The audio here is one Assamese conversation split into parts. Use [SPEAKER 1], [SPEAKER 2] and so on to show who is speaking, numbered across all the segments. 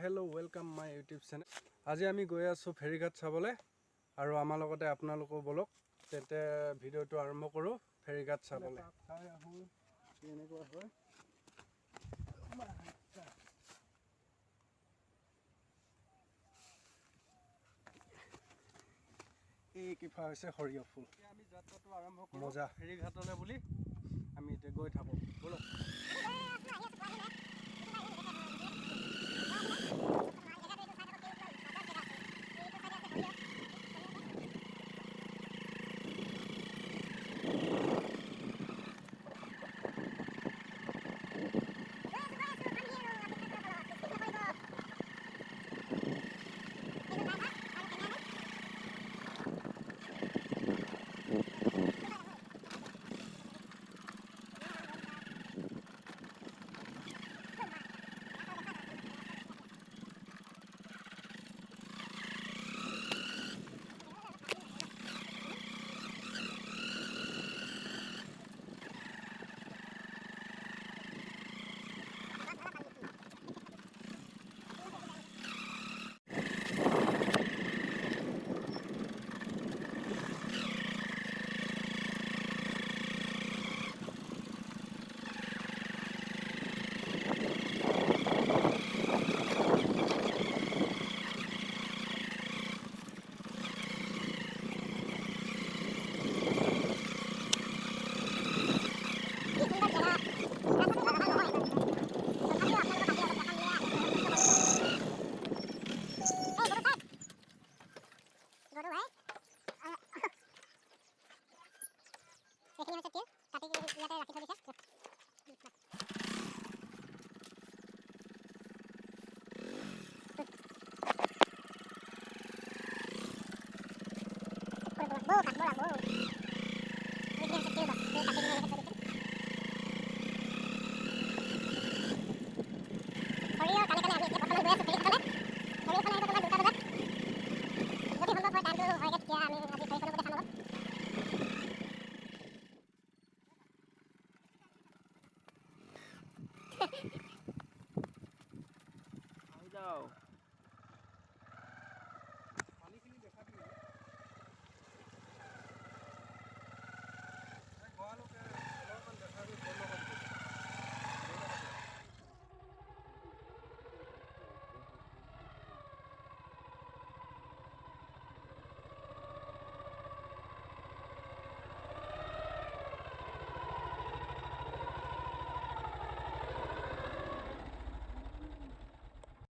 [SPEAKER 1] Hello, welcome my YouTube channel. আজি আমি গৈ আছো ফেৰি ঘাট চাবলে আৰু আমাৰ লগতে আপোনালোকো বলক তেতে ভিডিওটো আৰম্ভ কৰো ফেৰি ঘাট চাবলে। চাই আহো কেনেকুৱা হয়। এই কিফা হৈছে সৰিয়হ ফুল। আমি যাত্ৰাটো আৰম্ভ কৰো মজা ফেৰি ঘাটলে বুলি আমি এতিয়া গৈ থাকো বলক।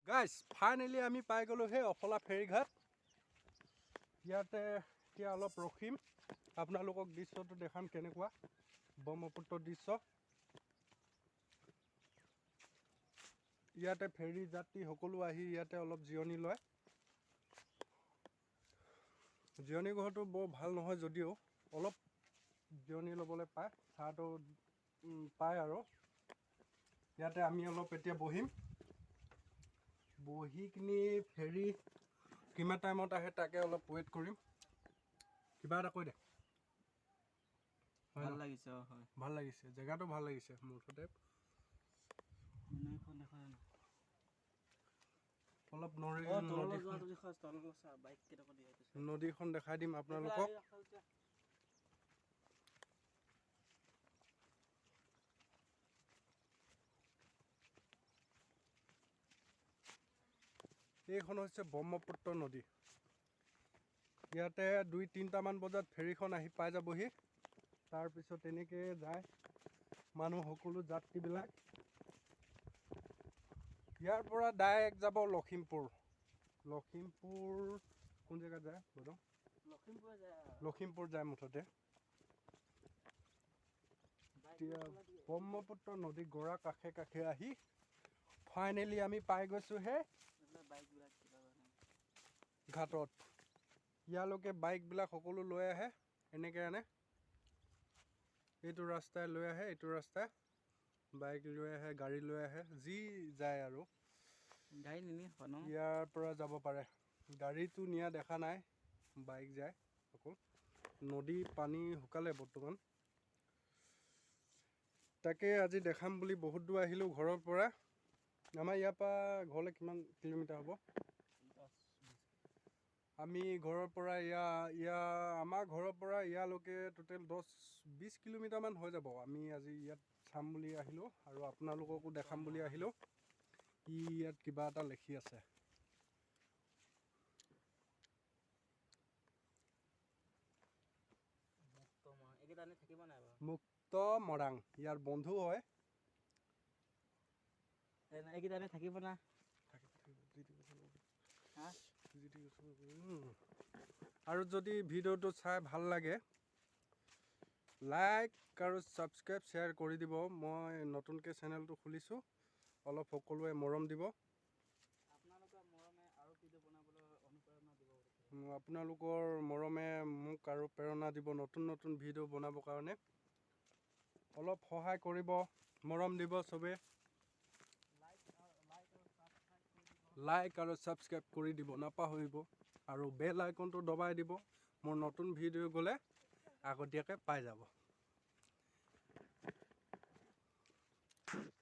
[SPEAKER 1] Guys, finally আমি পাই গলো হে অফলা ফেৰি ঘাট। ইয়াতে এতিয়া অলপ ৰখিম আপোনালোকক দৃশ্যটো দেখাম কেনেকুৱা ব্ৰহ্মপুত্ৰ দৃশ্য। ইয়াতে ফেৰি যাত্ৰী সকলো আহি ইয়াতে অলপ জিৰণি লয়। জিৰণি ঘৰটো বৰ ভাল নহয় যদিও অলপ জিৰণি ল'বলৈ পায়, চাহটো পায় আৰু ইয়াতে আমি অলপ এতিয়া বহিম। বহি কিনি ফেৰি কিমান টাইমত আহে তাকে অলপ ৱেইট কৰিম। কিবা এটা কৈ দে। ভাল লাগিছে হয়। ভাল লাগিছে, জেগাটো ভাল লাগিছে মুঠতে। অলপ নদীখন দেখাই দিম আপোনালোকক। এইখন হৈছে ব্ৰহ্মপুত্ৰ নদী। ইয়াতে 2-3টামান বজাত ফেৰিখন আহি পাই যাবহি। তাৰপিছত তেনেকৈ যায় মানুহ সকলো যাত্ৰীবিলাক। ইয়াৰ পৰা ডাইৰেক্ট যাব লখিমপুৰ। লখিমপুৰ কোন জেগাত যায় বলো? লখিমপুৰ যায় মুঠতে। এতিয়া ব্ৰহ্মপুত্ৰ নদী গৰা কাষে কাষে আহি ফাইনেলি আমি পাই গৈছোঁ হে ঘাটত। ইয়ালৈকে বাইকবিলাক সকলো লৈ আহে, এনেকৈ আনে। এইটো ৰাস্তাই লৈ আহে, এইটো ৰাস্তাই বাইক লৈ আহে, গাড়ী লৈ আহে, যি যায় আৰু ইয়াৰ পৰা যাব পাৰে। গাড়ীটো নিয়া দেখা নাই, বাইক যায় অকল। নদী পানী শুকালে বৰ্তমান। তাকে আজি দেখাম বুলি বহুত দূৰ আহিলোঁ ঘৰৰ পৰা। আমাৰ ইয়াৰ পৰা ঘৰলৈ কিমান কিলোমিটাৰ হ'ব? আমি ঘৰৰ পৰা আমাৰ ঘৰৰ পৰা ইয়ালৈকে টোটেল 10-20 কিলোমিটাৰমান হৈ যাব। আমি আজি ইয়াত চাম বুলি আহিলোঁ আৰু আপোনালোককো দেখাম বুলি আহিলোঁ। ইয়াত কিবা এটা লিখি আছে। মুক্ত মৰাং ইয়াৰ বন্ধু হয়।
[SPEAKER 2] থাকিব না
[SPEAKER 1] আৰু যদি ভিডিঅ'টো চাই ভাল লাগে লাইক আৰু ছাবস্ক্ৰাইব শ্বেয়াৰ কৰি দিব। মই নতুনকৈ চেনেলটো খুলিছোঁ, অলপ সকলোৱে মৰম দিব। আপোনালোকৰ মৰমে মোক আৰু প্ৰেৰণা দিব নতুন নতুন ভিডিঅ' বনাবৰ কাৰণে। অলপ সহায় কৰিব, মৰম দিব চবে। লাইক আৰু ছাবস্ক্ৰাইব কৰি দিব নাপাহৰিব আৰু বেল আইকনটো দবাই দিব। মোৰ নতুন ভিডিঅ' গ'লে আগতীয়াকৈ পাই যাব।